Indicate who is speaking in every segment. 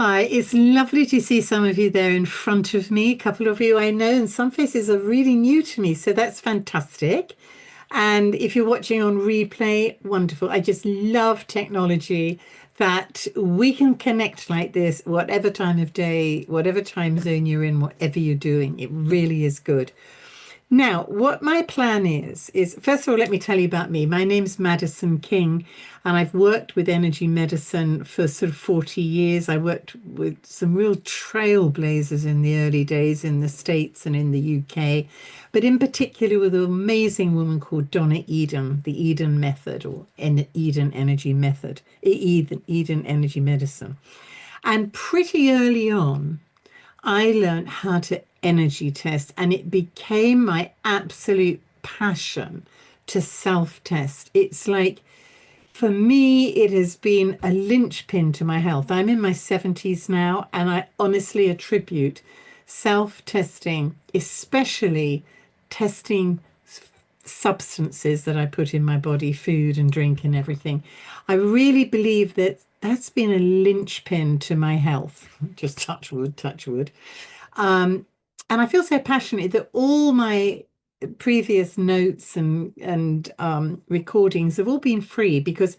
Speaker 1: Hi, it's lovely to see some of you there in front of me. A couple of you I know, and some faces are really new to me, so that's fantastic. And if you're watching on replay, wonderful. I just love technology that we can connect like this, whatever time of day, whatever time zone you're in, whatever you're doing. It really is good. Now, what my plan is first of all, let me tell you about me. My name's Madison King, and I've worked with energy medicine for sort of 40 years. I worked with some real trailblazers in the early days in the States and in the UK, but in particular with an amazing woman called Donna Eden, the Eden Method or Eden Energy Method, Eden Energy Medicine. And pretty early on, I learned how to energy test, and it became my absolute passion to self test. It's like, for me, it has been a linchpin to my health. I'm in my 70s now, and I honestly attribute self testing, especially testing substances that I put in my body, food and drink and everything. I really believe that that's been a linchpin to my health. Just touch wood, touch wood. Um, and I feel so passionate that all my previous notes and recordings have all been free because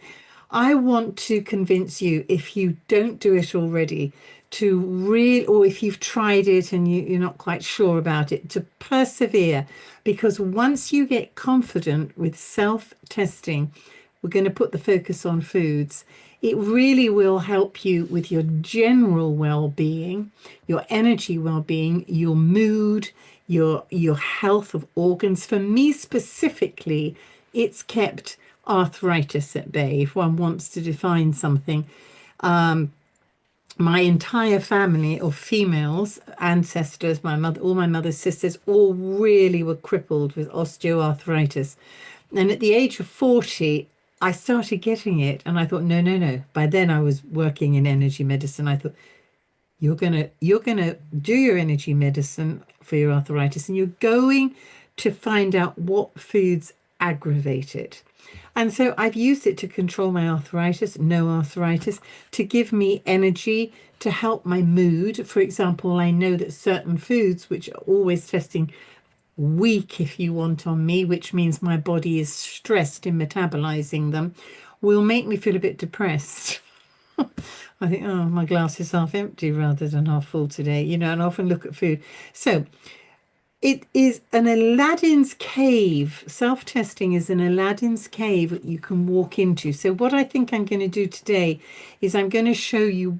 Speaker 1: I want to convince you, if you don't do it already, to really, or if you've tried it and you're not quite sure about it, to persevere. Because once you get confident with self-testing, we're going to put the focus on foods. It really will help you with your general well-being, your energy well-being, your mood, your health of organs. For me specifically, it's kept arthritis at bay. If one wants to define something, my entire family of females, ancestors, my mother, all my mother's sisters, all really were crippled with osteoarthritis. And at the age of 40, I started getting it, and I thought, no, no, no. By then, I was working in energy medicine. I thought, you're gonna do your energy medicine for your arthritis, and you're going to find out what foods aggravate it. And so I've used it to control my arthritis, no arthritis, to give me energy, to help my mood. For example, I know that certain foods, which are always testing weak, if you want, on me, which means my body is stressed in metabolizing them, will make me feel a bit depressed. I think, oh, my glass is half empty rather than half full today, and I often look at food. So it is an Aladdin's cave. Self-testing is an Aladdin's cave that you can walk into. So what I think I'm going to do today is I'm going to show you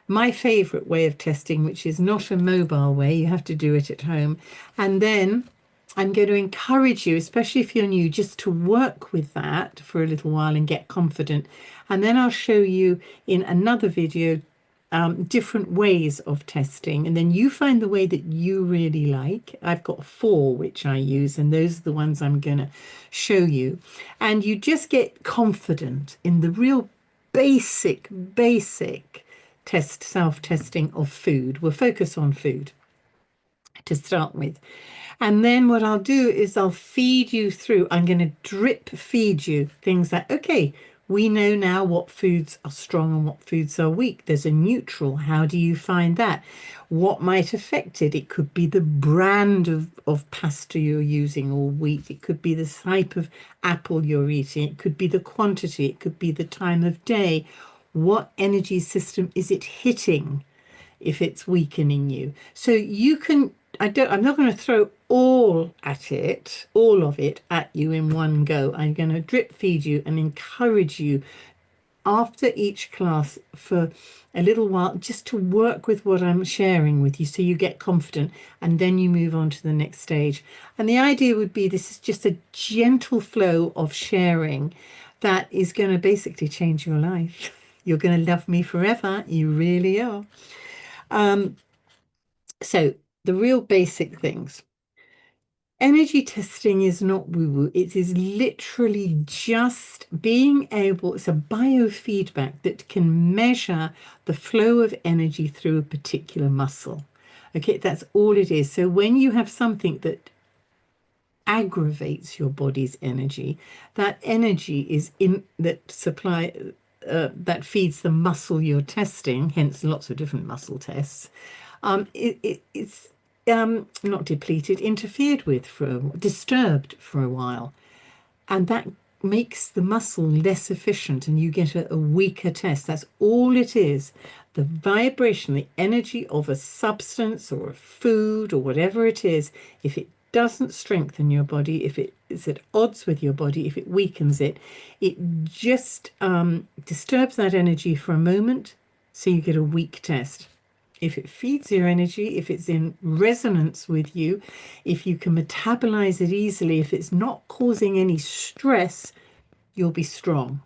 Speaker 1: my favorite way of testing, which is not a mobile way. You have to do it at home. And then I'm going to encourage you, especially if you're new, just to work with that for a little while and get confident. And then I'll show you in another video different ways of testing, and then you find the way that you really like. I've got four which I use, and those are the ones I'm going to show you. And you just get confident in the real basic self-testing of food. We'll focus on food to start with. And then what I'll do is I'll feed you through. I'm going to drip feed you things like, okay, we know now what foods are strong and what foods are weak. There's a neutral. How do you find that? What might affect it? It could be the brand of pasta you're using or wheat. It could be the type of apple you're eating. It could be the quantity. It could be the time of day. What energy system is it hitting if it's weakening you? So you can, I'm not going to throw all of it at you in one go. I'm going to drip feed you and encourage you after each class for a little while just to work with what I'm sharing with you so you get confident, and then you move on to the next stage. And the idea would be this is just a gentle flow of sharing that is going to basically change your life. You're going to love me forever. You really are. So the real basic things. Energy testing is not woo-woo. It is literally just being able, it's a biofeedback that can measure the flow of energy through a particular muscle. Okay, that's all it is. So when you have something that aggravates your body's energy, that energy is in that supply that feeds the muscle you're testing, hence lots of different muscle tests, it's not depleted, interfered with disturbed for a while. And that makes the muscle less efficient and you get a weaker test. That's all it is. The vibration, the energy of a substance or a food or whatever it is, if it doesn't strengthen your body, if it is at odds with your body, if it weakens it, it just disturbs that energy for a moment, so you get a weak test. If it feeds your energy, if it's in resonance with you, if you can metabolize it easily, if it's not causing any stress, you'll be strong.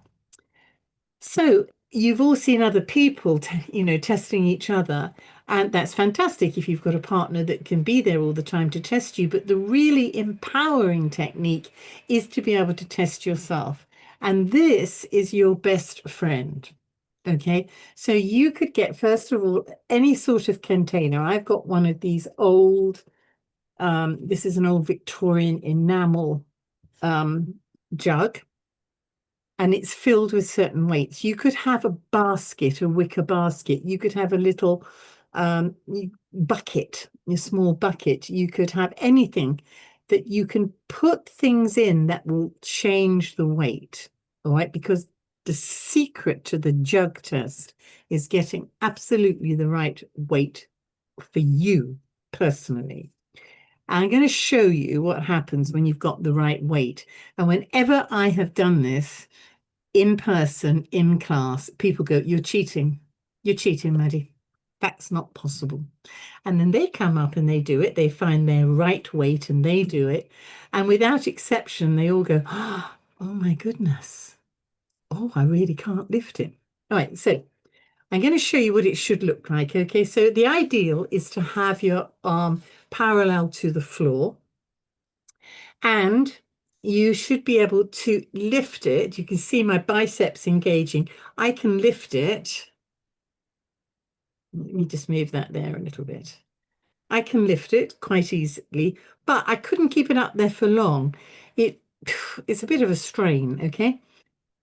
Speaker 1: So you've all seen other people, testing each other, and that's fantastic if you've got a partner that can be there all the time to test you. But the really empowering technique is to be able to test yourself. And this is your best friend. Okay, so you could get, first of all, any sort of container. I've got one of these old, this is an old Victorian enamel jug, and it's filled with certain weights. You could have a basket, a wicker basket. You could have a little bucket, a small bucket. You could have anything that you can put things in that will change the weight, all right? Because the secret to the jug test is getting absolutely the right weight for you personally. I'm going to show you what happens when you've got the right weight. And whenever I have done this in person, in class, people go, "You're cheating. You're cheating, Maddie. That's not possible." And then they come up and they do it. They find their right weight and they do it. And without exception, they all go, "Oh my goodness. Oh, I really can't lift it." All right, so I'm going to show you what it should look like. Okay, so the ideal is to have your arm parallel to the floor, and you should be able to lift it. You can see my biceps engaging. I can lift it. Let me just move that there a little bit. I can lift it quite easily, but I couldn't keep it up there for long. It's a bit of a strain, okay?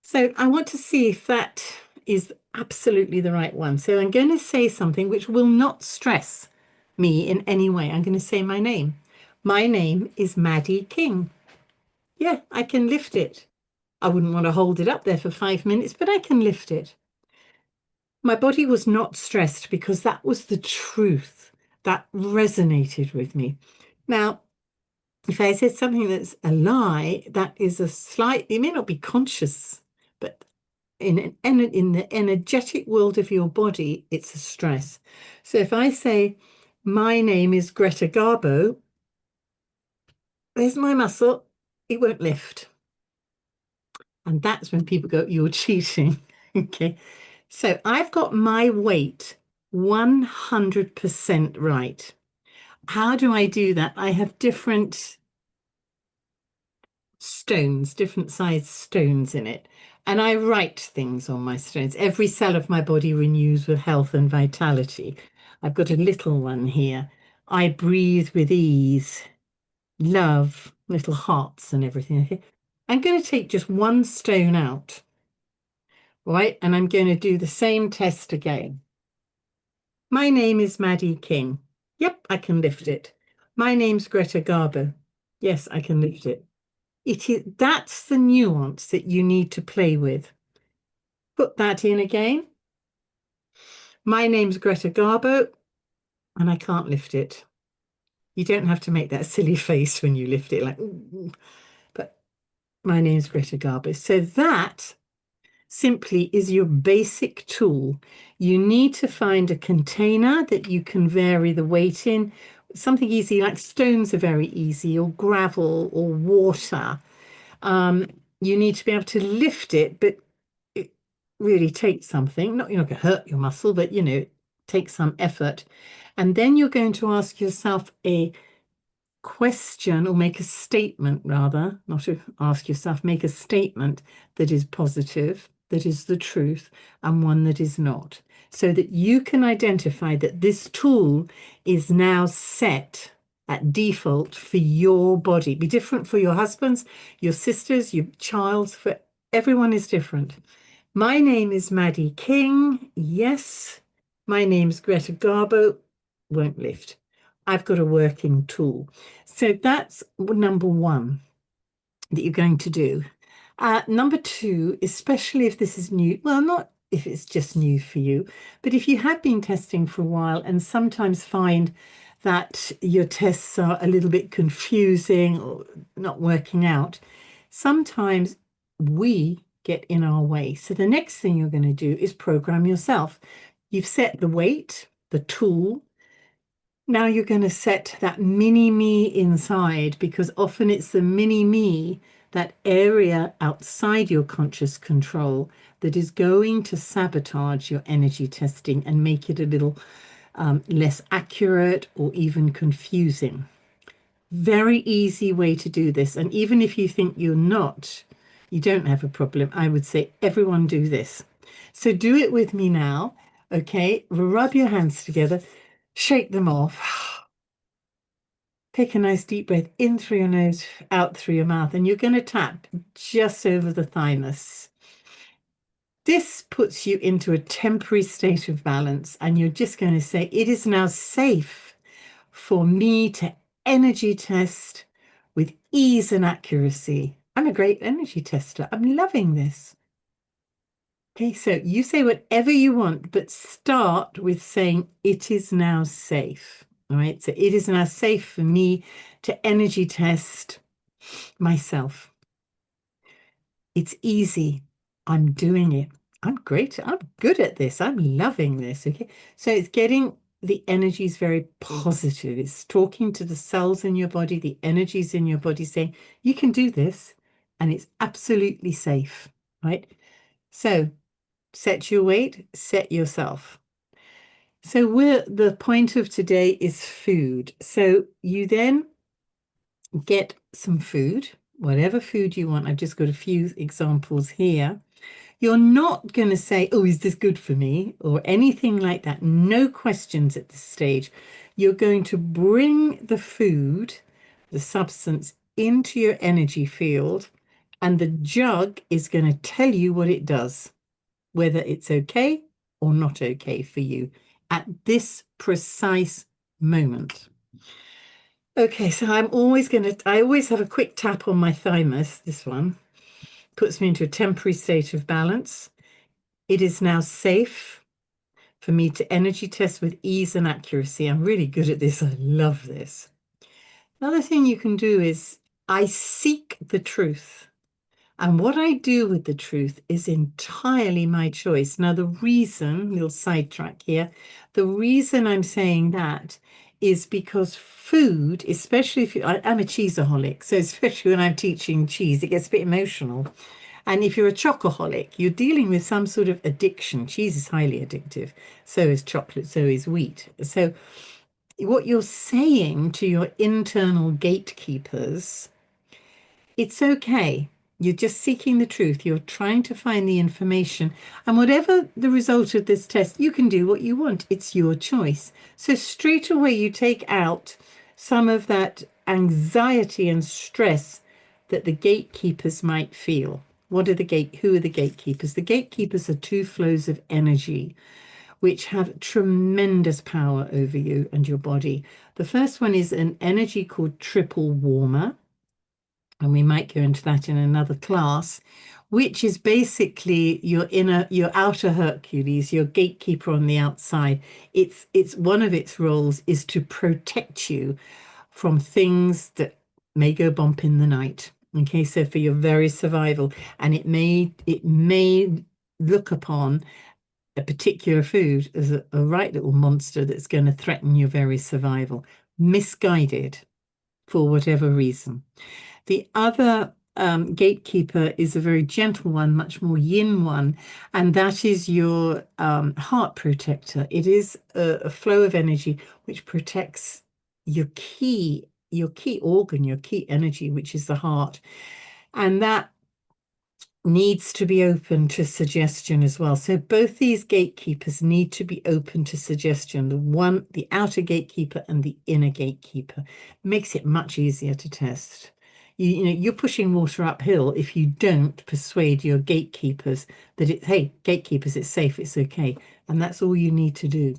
Speaker 1: So I want to see if that is absolutely the right one. So I'm going to say something which will not stress me in any way. I'm going to say my name. My name is Maddie King. Yeah, I can lift it. I wouldn't want to hold it up there for 5 minutes, but I can lift it. My body was not stressed because that was the truth that resonated with me. Now, if I said something that's a lie, that is a slight, it may not be conscious, but in the energetic world of your body, it's a stress. So if I say, "My name is Greta Garbo," there's my muscle, it won't lift. And that's when people go, "You're cheating." Okay. So I've got my weight 100% right. How do I do that? I have different stones, different sized stones in it. And I write things on my stones. Every cell of my body renews with health and vitality. I've got a little one here. I breathe with ease, love, little hearts and everything. Okay. I'm going to take just one stone out, right? And I'm going to do the same test again. My name is Maddie King. Yep, I can lift it. My name's Greta Garbo. Yes, I can lift it. That's the nuance that you need to play with. Put that in again. My name's Greta Garbo, and I can't lift it. You don't have to make that silly face when you lift it, like, "Ooh," but my name's Greta Garbo. So that simply is your basic tool. You need to find a container that you can vary the weight in. Something easy, like stones are very easy, or gravel or water. You need to be able to lift it, but it really takes something. You're not going to hurt your muscle, but it takes some effort. And then you're going to ask yourself a question, or make a statement rather, not to ask yourself, make a statement that is positive, that is the truth, and one that is not, so that you can identify that this tool is now set at default for your body. Be different for your husbands, your sisters, your child's, for everyone is different. My name is Maddie King. Yes, my name's Greta Garbo. Won't lift. I've got a working tool. So that's number one that you're going to do. Number two, especially if this is new, well, not if it's just new for you, but if you have been testing for a while and sometimes find that your tests are a little bit confusing or not working out, sometimes we get in our way. So the next thing you're going to do is program yourself. You've set the weight, the tool. Now you're going to set that mini me inside, because often it's the mini me, that area outside your conscious control, that is going to sabotage your energy testing and make it a little less accurate or even confusing. Very easy way to do this. And even if you think you don't have a problem, I would say everyone do this. So do it with me now. Okay, rub your hands together, shake them off. Take a nice deep breath in through your nose, out through your mouth, and you're going to tap just over the thymus. This puts you into a temporary state of balance, and you're just going to say, it is now safe for me to energy test with ease and accuracy. I'm a great energy tester. I'm loving this. Okay, so you say whatever you want, but start with saying it is now safe. All right, so it is now safe for me to energy test myself. It's easy. I'm doing it. I'm great. I'm good at this. I'm loving this. Okay, so it's getting the energies very positive. It's talking to the cells in your body, the energies in your body, saying you can do this and it's absolutely safe, right? So set your weight, set yourself. So the point of today is food. So you then get some food, whatever food you want. I've just got a few examples here. You're not going to say, oh, is this good for me? Or anything like that. No questions at this stage. You're going to bring the food, the substance, into your energy field, and the jug is going to tell you what it does, whether it's okay or not okay for you at this precise moment. Okay, so I always have a quick tap on my thymus. This one puts me into a temporary state of balance. It is now safe for me to energy test with ease and accuracy. I'm really good at this. I love this. Another thing you can do is I seek the truth. And what I do with the truth is entirely my choice. Now, the reason, little sidetrack here, the reason I'm saying that is because food, especially if I'm a cheeseaholic, so especially when I'm teaching cheese, it gets a bit emotional. And if you're a chocoholic, you're dealing with some sort of addiction. Cheese is highly addictive. So is chocolate, so is wheat. So what you're saying to your internal gatekeepers, it's okay. You're just seeking the truth. You're trying to find the information. And whatever the result of this test, you can do what you want. It's your choice. So straight away, you take out some of that anxiety and stress that the gatekeepers might feel. Who are the gatekeepers? The gatekeepers are two flows of energy which have tremendous power over you and your body. The first one is an energy called triple warmer, and we might go into that in another class, which is basically your outer Hercules, your gatekeeper on the outside. It's one of its roles is to protect you from things that may go bump in the night. Okay, so for your very survival, and it may look upon a particular food as a right little monster that's going to threaten your very survival, misguided for whatever reason. The other gatekeeper is a very gentle one, much more yin one, and that is your heart protector. It is a flow of energy which protects your key organ, your key energy, which is the heart. And that needs to be open to suggestion as well. So both these gatekeepers need to be open to suggestion. The outer gatekeeper and the inner gatekeeper makes it much easier to test. You're pushing water uphill if you don't persuade your gatekeepers that hey, gatekeepers, it's safe, it's okay. And that's all you need to do.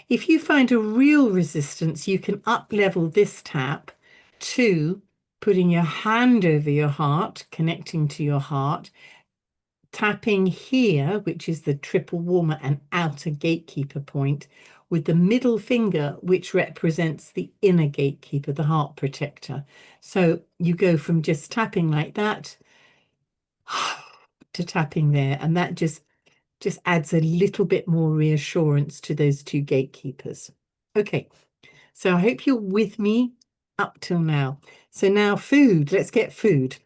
Speaker 1: If you find a real resistance, you can up level this tap to putting your hand over your heart, connecting to your heart, tapping here, which is the triple warmer and outer gatekeeper point, with the middle finger, which represents the inner gatekeeper, the heart protector. So you go from just tapping like that to tapping there, and that just adds a little bit more reassurance to those two gatekeepers. Okay, so I hope you're with me up till now. So now food, let's get food.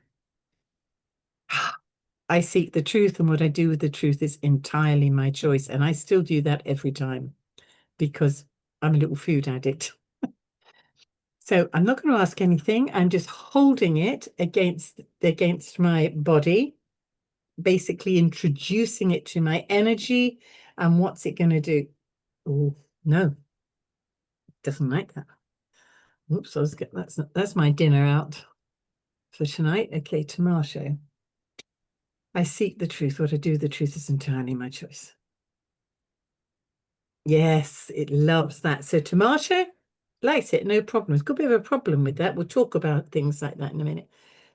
Speaker 1: I seek the truth, and what I do with the truth is entirely my choice. And I still do that every time because I'm a little food addict. So I'm not going to ask anything. I'm just holding it against my body, basically introducing it to my energy. And what's it going to do? Oh, no, doesn't like that. Oops, that's my dinner out for tonight. Okay, tomato. I seek the truth. What I do with the truth is entirely my choice. Yes, it loves that. So tomato likes it, no problem. It's got a bit of a problem with that. We'll talk about things like that in a minute.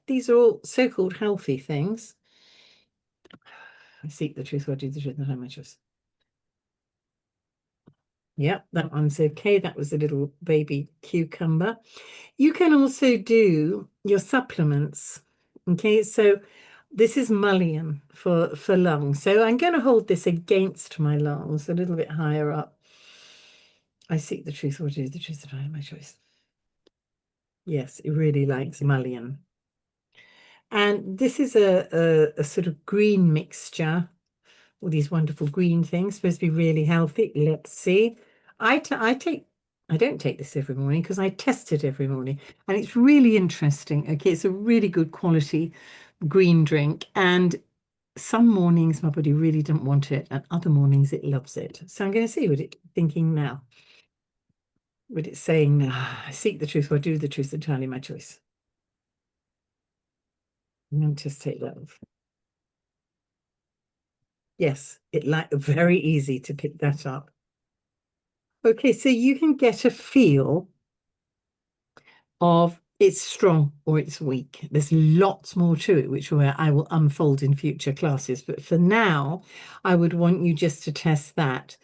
Speaker 1: These are all so-called healthy things. I seek the truth. What I do with the truth, entirely my choice. Yep, that one's okay. That was a little baby cucumber. You can also do your supplements. Okay, so this is mullein for lungs. So I'm going to hold this against my lungs a little bit higher up. I seek the truth, or do the truth that I am my choice. Yes, it really likes mullein. And this is a sort of green mixture. All these wonderful green things, supposed to be really healthy. Let's see. I don't take this every morning because I test it every morning, and it's really interesting. Okay, it's a really good quality green drink, and some mornings my body really doesn't want it, and other mornings it loves it. So I'm going to see what it's thinking now. What it's saying now. I seek the truth or do the truth, entirely my choice. I'm going to just take that off. Yes, it like very easy to pick that up. Okay, so you can get a feel of it's strong or it's weak. There's lots more to it, which I will unfold in future classes. But for now, I would want you just to test that.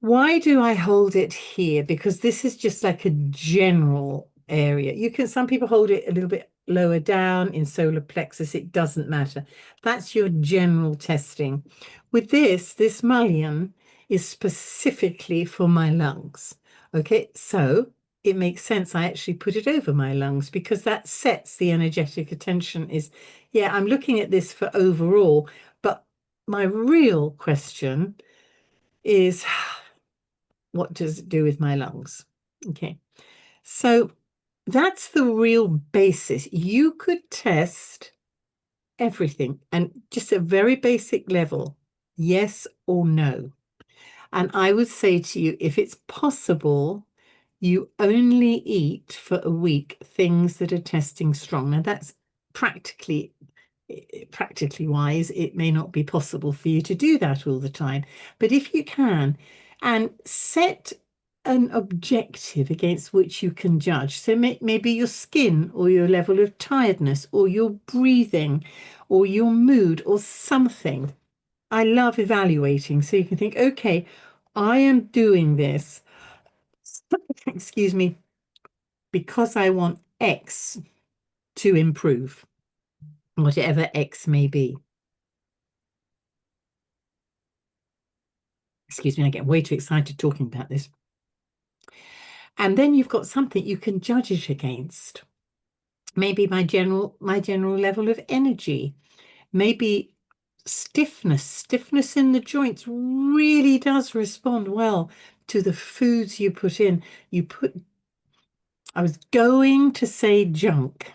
Speaker 1: Why do I hold it here? Because this is just like a general area. Some people hold it a little bit lower down in solar plexus. It doesn't matter. That's your general testing. With this mullion is specifically for my lungs. Okay, so it makes sense. I actually put it over my lungs because that sets the energetic attention yeah, I'm looking at this for overall, but my real question is what does it do with my lungs? Okay, so that's the real basis. You could test everything and just a very basic level, yes or no. And I would say to you, if it's possible, you only eat for a week things that are testing strong. Now that's practically wise, it may not be possible for you to do that all the time. But if you can, and set an objective against which you can judge. So maybe your skin or your level of tiredness or your breathing or your mood or something. I love evaluating. So you can think, okay, I am doing this, excuse me, because I want X to improve, whatever X may be. Excuse me, I get way too excited talking about this. And then you've got something you can judge it against. Maybe my general level of energy. Maybe stiffness in the joints really does respond well to the foods you put in. I was going to say junk,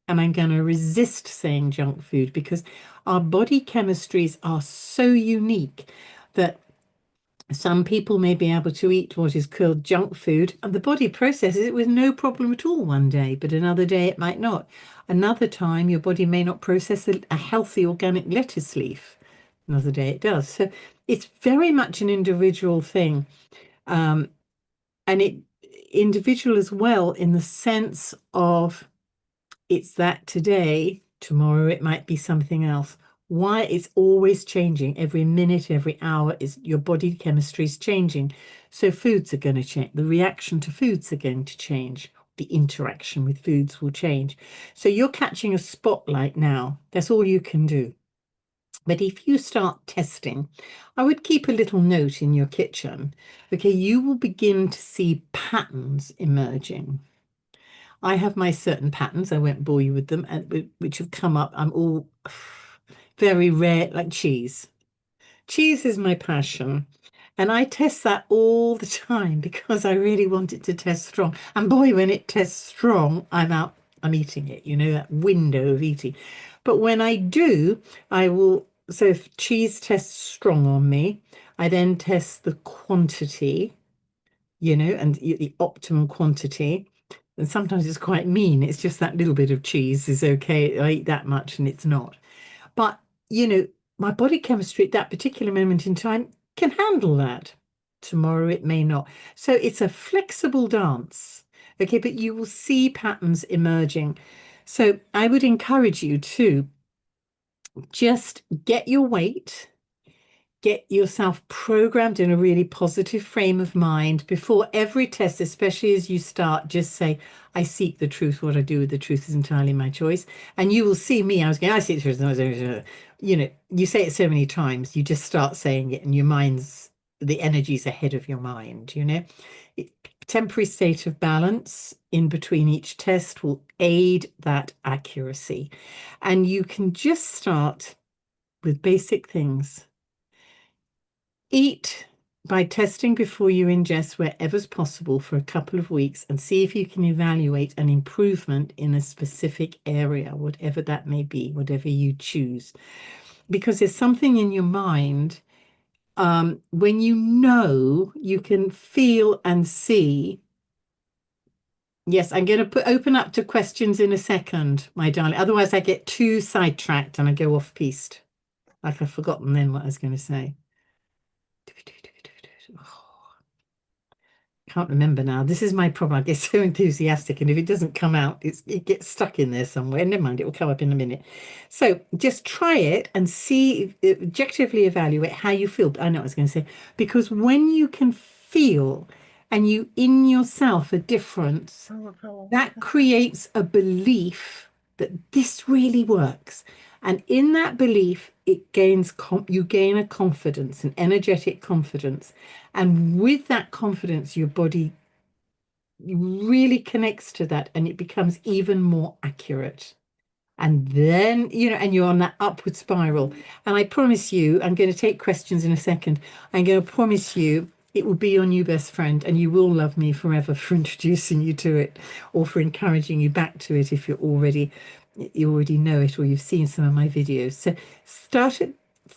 Speaker 1: and I'm going to resist saying junk food because our body chemistries are so unique that Some people may be able to eat what is called junk food, and the body processes it with no problem at all one day, but another day it might not. Another time, your body may not process a healthy organic lettuce leaf. Another day it does. So it's very much an individual thing. Um, and it individual as well in the sense of it's that today, tomorrow it might be something else. Why it's always changing every minute, every hour is your body chemistry is changing. So foods are going to change. The reaction to foods are going to change. The interaction with foods will change. So you're catching a spotlight now. That's all you can do. But if you start testing, I would keep a little note in your kitchen. Okay, you will begin to see patterns emerging. I have my certain patterns. I won't bore you with them, and which have come up. I'm all very rare, like cheese. Cheese is my passion. And I test that all the time because I really want it to test strong. And boy, when it tests strong, I'm out, I'm eating it, you know, that window of eating. But when I do, I will. So if cheese tests strong on me, I then test the quantity, you know, and the optimum quantity. And sometimes it's quite mean. It's just that little bit of cheese is okay. I eat that much and it's not. But, you know, my body chemistry at that particular moment in time can handle that. Tomorrow it may not. So it's a flexible dance. Okay, but you will see patterns emerging. So I would encourage you to just get your weight, get yourself programmed in a really positive frame of mind before every test, especially as you start, just say, I seek the truth. What I do with the truth is entirely my choice. And you will see me. I was going, I seek the truth. You know, you say it so many times, you just start saying it and your mind's, the energy's ahead of your mind, you know. Temporary state of balance in between each test will aid that accuracy. And you can just start with basic things. Eat by testing before you ingest wherever's possible for a couple of weeks and see if you can evaluate an improvement in a specific area, whatever that may be, whatever you choose. Because there's something in your mind, when you know, you can feel and see. Yes, I'm going to open up to questions in a second, my darling. Otherwise, I get too sidetracked and I go off piste. Like I've forgotten then what I was going to say. Can't remember now. This is my problem. I get so enthusiastic, and if it doesn't come out, it gets stuck in there somewhere. Never mind, it will come up in a minute. So just try it and see, objectively evaluate how you feel. I know what I was going to say, because when you can feel and you in yourself a difference, that creates a belief that this really works. And in that belief, it gains you gain a confidence, an energetic confidence. And with that confidence, your body really connects to that and it becomes even more accurate. And then, you know, and you're on that upward spiral. And I promise you, I'm going to take questions in a second. I'm going to promise you it will be your new best friend and you will love me forever for introducing you to it or for encouraging you back to it if you already know it or you've seen some of my videos. So start at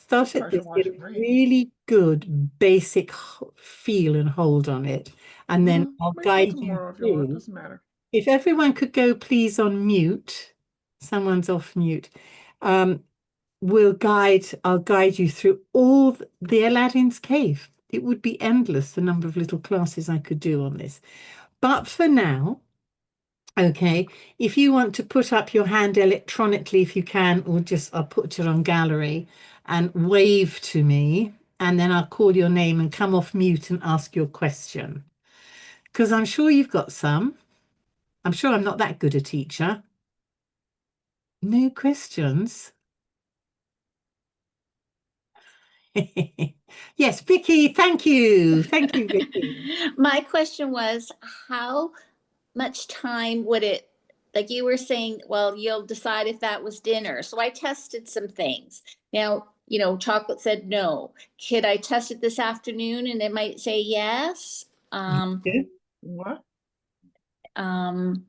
Speaker 1: this, get a really good basic feel and hold on it. And then I'll guide you through.
Speaker 2: Doesn't matter.
Speaker 1: If everyone could go please on mute, someone's off mute. Um, I'll guide you through all the Aladdin's cave. It would be endless the number of little classes I could do on this. But for now, okay, if you want to put up your hand electronically, if you can, or just I'll put it on gallery and wave to me, and then I'll call your name and come off mute and ask your question. Because I'm sure you've got some. I'm sure I'm not that good a teacher. No questions. Yes, Vicky, thank you. Thank you, Vicky.
Speaker 3: My question was, how much time would it, like you were saying, well, you'll decide if that was dinner. So I tested some things. Now, you know, chocolate said no. Could I test it this afternoon and it might say yes?
Speaker 2: What?
Speaker 3: Um,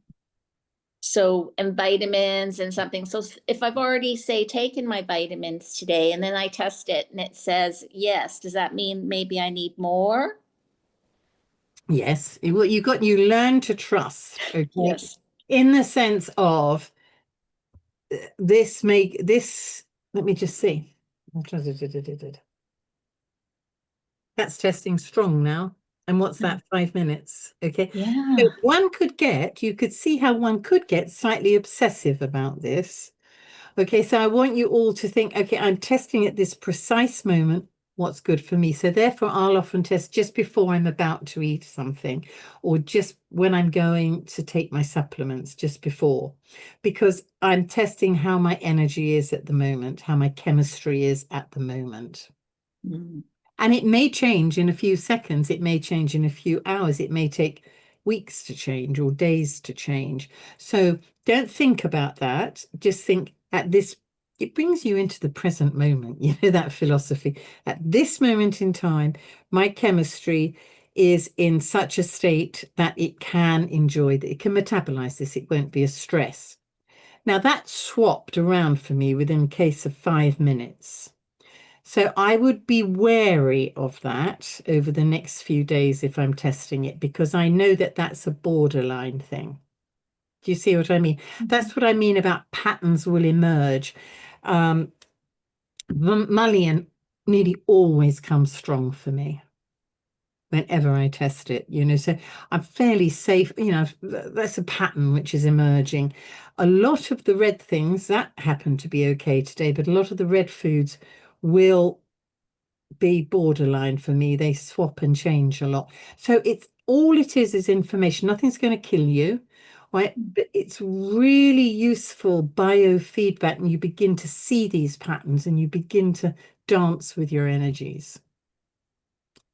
Speaker 3: So, and vitamins and something. So if I've already, say, taken my vitamins today and then I test it and it says yes, does that mean maybe I need more?
Speaker 1: Yes, well, you learn to trust, okay,
Speaker 3: Yes.
Speaker 1: in the sense of this make this. Let me just see. That's testing strong now. And what's that? 5 minutes. Okay. So
Speaker 3: Yeah.
Speaker 1: you could see how one could get slightly obsessive about this. Okay. So I want you all to think, okay, I'm testing at this precise moment what's good for me. So therefore, I'll often test just before I'm about to eat something or just when I'm going to take my supplements, just before, because I'm testing how my energy is at the moment, how my chemistry is at the moment.
Speaker 3: Mm.
Speaker 1: And it may change in a few seconds, it may change in a few hours, it may take weeks to change or days to change. So don't think about that. Just think at this, it brings you into the present moment, that philosophy. At this moment in time, my chemistry is in such a state that it can enjoy, that it can metabolize this, it won't be a stress. Now that swapped around for me within case of 5 minutes. So I would be wary of that over the next few days if I'm testing it, because I know that that's a borderline thing. Do you see what I mean? That's what I mean about patterns will emerge. Um, Mullion nearly always comes strong for me whenever I test it, so I'm fairly safe, that's a pattern which is emerging. A lot of the red things that happen to be okay today, but a lot of the red foods will be borderline for me. They swap and change a lot. So it's all it is information. Nothing's going to kill you, right? But it's really useful biofeedback, and you begin to see these patterns and you begin to dance with your energies.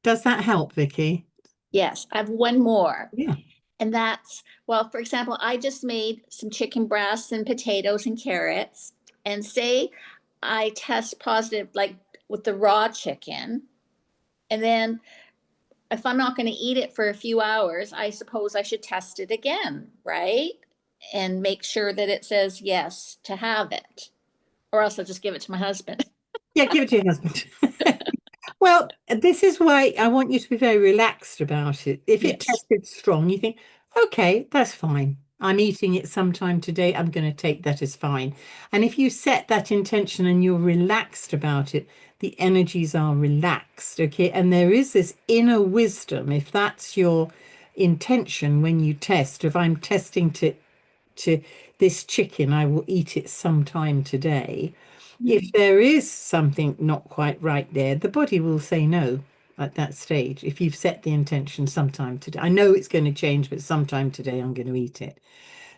Speaker 1: Does that help, Vicky?
Speaker 3: Yes, I have one more.
Speaker 1: Yeah.
Speaker 3: And that's, well, for example, I just made some chicken breasts and potatoes and carrots. And say I test positive, like with the raw chicken. And then if I'm not going to eat it for a few hours, I suppose I should test it again, right? And make sure that it says yes to have it. Or else I'll just give it to my husband.
Speaker 1: Yeah, give it to your husband. Well, this is why I want you to be very relaxed about it. If it
Speaker 3: Yes.
Speaker 1: tested strong, you think, okay, that's fine. I'm eating it sometime today. I'm going to take that as fine. And if you set that intention and you're relaxed about it, the energies are relaxed. Okay. And there is this inner wisdom, if that's your intention when you test, if I'm testing to this chicken, I will eat it sometime today. If
Speaker 3: Mm.
Speaker 1: there is something not quite right there, the body will say no at that stage. If you've set the intention sometime today, I know it's going to change, but sometime today I'm going to eat it.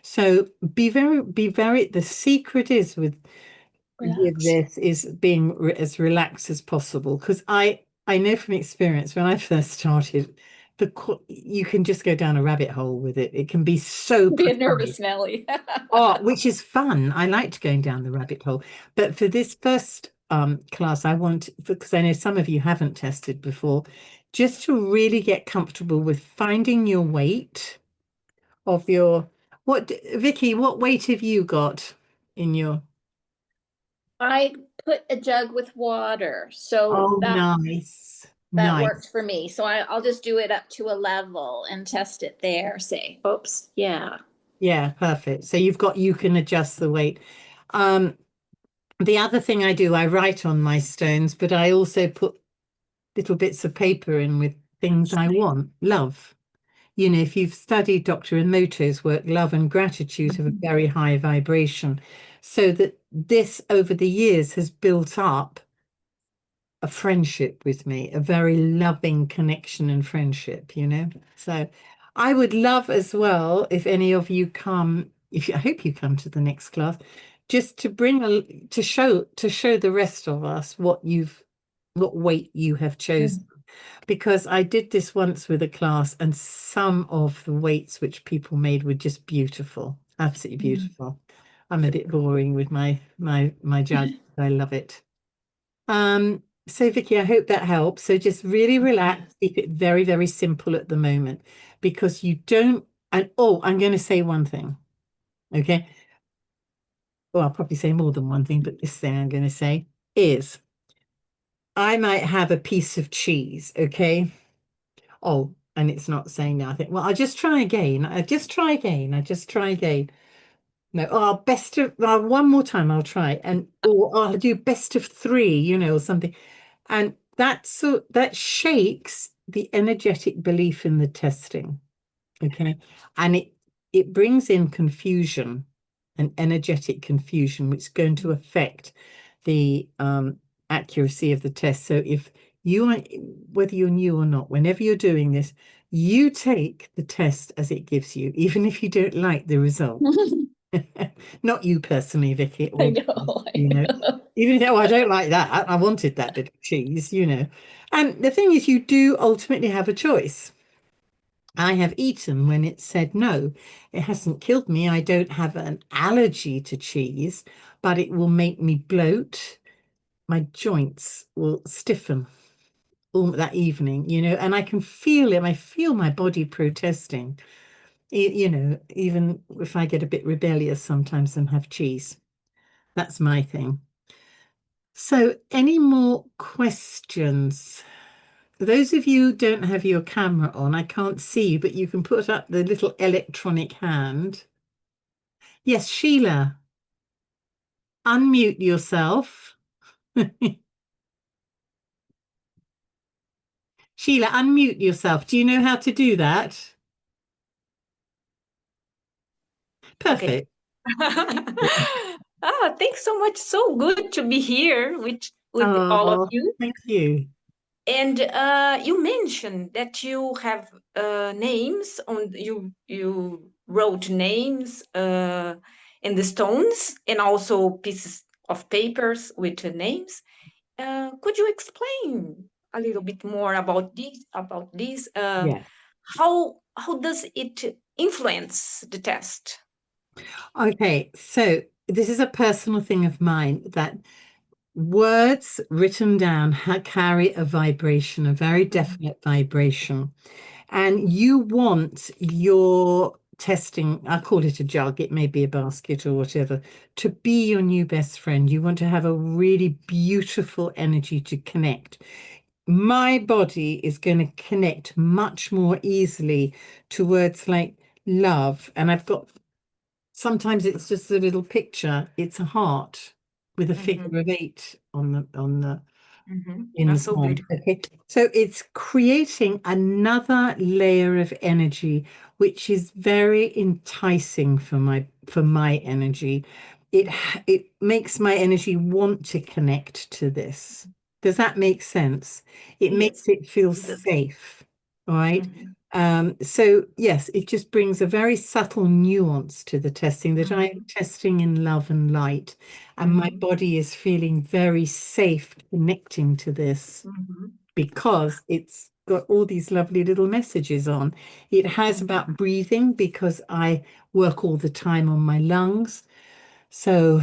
Speaker 1: So the secret is with
Speaker 3: Relax.
Speaker 1: this is being as relaxed as possible. Because I know from experience when I first started, you can just go down a rabbit hole with it. It can be so
Speaker 3: Be a
Speaker 1: precise.
Speaker 3: nervous Nelly.
Speaker 1: Oh, which is fun. I liked going down the rabbit hole. But for this first class, I want, because I know some of you haven't tested before, just to really get comfortable with finding your weight of Vicky, what weight have you got in your,
Speaker 3: I put a jug with water, so
Speaker 1: oh, nice,
Speaker 3: that
Speaker 1: nice.
Speaker 3: works for me. So I'll just do it up to a level and test it there. Say, oops, yeah.
Speaker 1: Yeah, perfect. So you can adjust the weight. Um, the other thing I do, I write on my stones, but I also put little bits of paper in with things I want. Love. If you've studied Dr. Emoto's work, love and gratitude have a very high vibration. So that this over the years has built up a friendship with me, a very loving connection and friendship. So I would love as well if any of you come, I hope you come to the next class, just to to show the rest of us what weight you have chosen, because I did this once with a class and some of the weights which people made were just beautiful, absolutely beautiful. I'm a bit boring with my judge, but I love it. So Vicky, I hope that helps. So just really relax, keep it very, very simple at the moment, because you don't, and oh, I'm going to say one thing. Okay. Well, I'll probably say more than one thing, but this thing I'm going to say is I might have a piece of cheese. Okay. Oh, and it's not saying nothing. Well, I'll just try again. I just try again. I just try again. No, oh, best of one more time. I'll try, and or I'll do best of three, or something. And that shakes the energetic belief in the testing. Okay. And it brings in confusion, an energetic confusion, which is going to affect the accuracy of the test. So if you are, whether you're new or not, whenever you're doing this, you take the test as it gives you, even if you don't like the result. Not you personally, Vicky,
Speaker 3: I
Speaker 1: or
Speaker 3: know, I
Speaker 1: you know,
Speaker 3: know.
Speaker 1: even if, oh, I don't like that. I wanted that bit of cheese. And the thing is, you do ultimately have a choice. I have eaten when it said no. It hasn't killed me. I don't have an allergy to cheese, but it will make me bloat. My joints will stiffen all that evening, and I can feel it. I feel my body protesting, even if I get a bit rebellious sometimes and have cheese. That's my thing. So, any more questions? Those of you who don't have your camera on, I can't see you, but you can put up the little electronic hand. Yes, Sheila, unmute yourself. Sheila, unmute yourself. Do you know how to do that?
Speaker 2: Okay.
Speaker 1: Perfect.
Speaker 2: Thanks so much. So good to be here with all of
Speaker 1: Oh,
Speaker 2: you.
Speaker 1: thank you.
Speaker 2: And you mentioned that you have names on you wrote names in the stones and also pieces of papers with names. Could you explain a little bit more about this?
Speaker 1: Yeah.
Speaker 2: How does it influence the test?
Speaker 1: Okay, so this is a personal thing of mine that words written down carry a vibration, a very definite vibration. And you want your testing, I call it a jug, it may be a basket or whatever, to be your new best friend. You want to have a really beautiful energy to connect. My body is going to connect much more easily to words like love. And I've got sometimes it's just a little picture, it's a heart with a
Speaker 2: Mhm,
Speaker 1: figure of eight on the in the
Speaker 2: That's so
Speaker 1: sand.
Speaker 2: beautiful.
Speaker 1: Okay. So it's creating another layer of energy, which is very enticing for my energy. It makes my energy want to connect to this. Does that make sense? It makes
Speaker 2: Yes,
Speaker 1: it feel
Speaker 2: it does.
Speaker 1: safe. All right.
Speaker 2: Mhm,
Speaker 1: So yes, it just brings a very subtle nuance to the testing that I am
Speaker 2: mhm,
Speaker 1: testing in love and light, and my
Speaker 2: mhm,
Speaker 1: body is feeling very safe connecting to this
Speaker 2: mhm,
Speaker 1: because it's got all these lovely little messages on. It has
Speaker 2: mhm,
Speaker 1: about breathing because I work all the time on my lungs. So,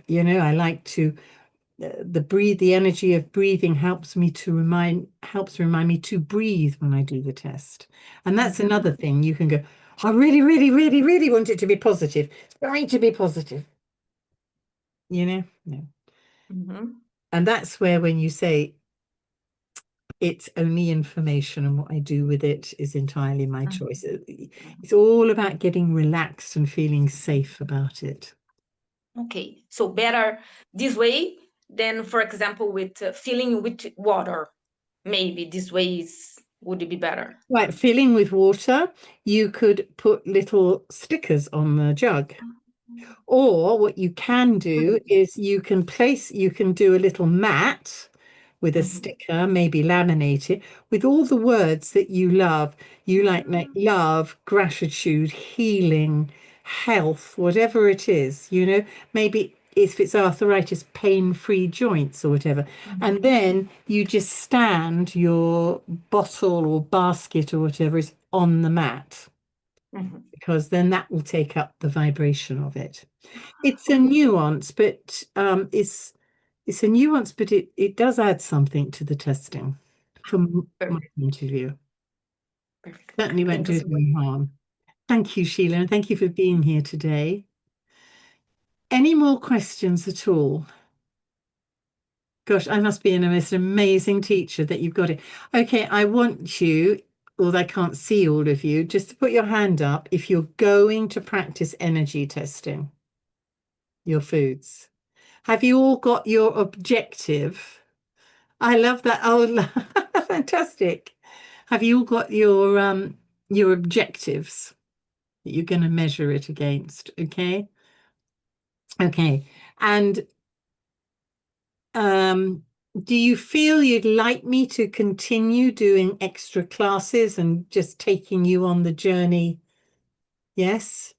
Speaker 1: I like to the energy of breathing helps remind me to breathe when I do the test. And that's
Speaker 2: mhm,
Speaker 1: another thing. You can go, I really, really, really, really want it to be positive. It's going to be positive, you know? No.
Speaker 2: mhm,
Speaker 1: And that's where when you say it's only information and what I do with it is entirely my
Speaker 2: mhm,
Speaker 1: choice.
Speaker 2: mhm.
Speaker 1: It's all about getting relaxed and feeling safe about it.
Speaker 2: Okay, so better this way than, for example, with filling with water. Maybe this way would be better.
Speaker 1: Right, filling with water, you could put little stickers on the jug. Or what you can do is you can do a little mat with a
Speaker 2: Mhm,
Speaker 1: sticker, maybe laminate it with all the words that you love. You like love, gratitude, healing, health, whatever it is. Maybe if it's arthritis, pain-free joints or whatever. And
Speaker 2: mhm,
Speaker 1: then you just stand your bottle or basket or whatever is on the mat
Speaker 2: mhm.
Speaker 1: because then that will take up the vibration of it. It's a
Speaker 2: Okay,
Speaker 1: nuance, but it's a nuance, but it does add something to the testing from my
Speaker 2: perfect,
Speaker 1: point of view.
Speaker 2: perfect.
Speaker 1: Certainly won't
Speaker 2: Thank you
Speaker 1: do
Speaker 2: so
Speaker 1: it
Speaker 2: much.
Speaker 1: any harm. Thank you, Sheila, and thank you for being here today. Any more questions at all? Gosh, I must be an most amazing teacher that you've got it. Okay, I want you, although I can't see all of you, just to put your hand up if you're going to practice energy testing your foods. Have you all got your objective? I love that. Oh, fantastic. Have you all got your objectives that you're going to measure it against? Okay. Okay. And do you feel you'd like me to continue doing extra classes and just taking you on the journey? Yes.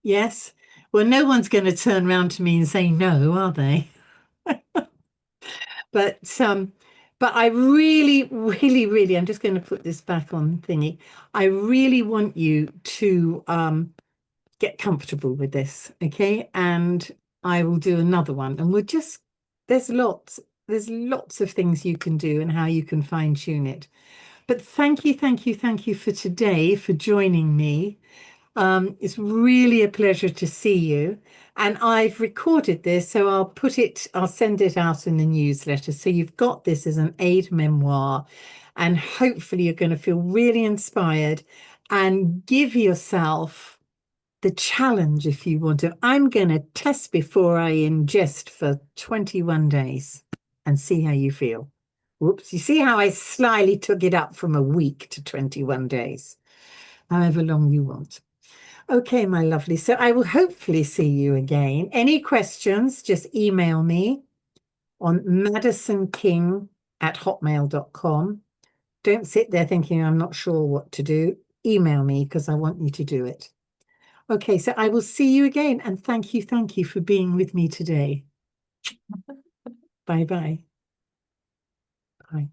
Speaker 1: Yes. Well, no one's going to turn around to me and say no, are they? But I really, really, really, I'm just going to put this back on thingy. I really want you to get comfortable with this, okay? And I will do another one, and there's lots of things you can do and how you can fine tune it. But thank you, thank you, thank you for today, for joining me. It's really a pleasure to see you. And I've recorded this, so I'll send it out in the newsletter. So you've got this as an aid memoir, and hopefully you're going to feel really inspired and give yourself the challenge if you want to. I'm going to test before I ingest for 21 days and see how you feel. Whoops, you see how I slyly took it up from a week to 21 days, however long you want. Okay, my lovely. So I will hopefully see you again. Any questions, just email me on madisonking@hotmail.com. Don't sit there thinking I'm not sure what to do. Email me because I want you to do it. Okay, so I will see you again. And thank you for being with me today. Bye-bye. Bye.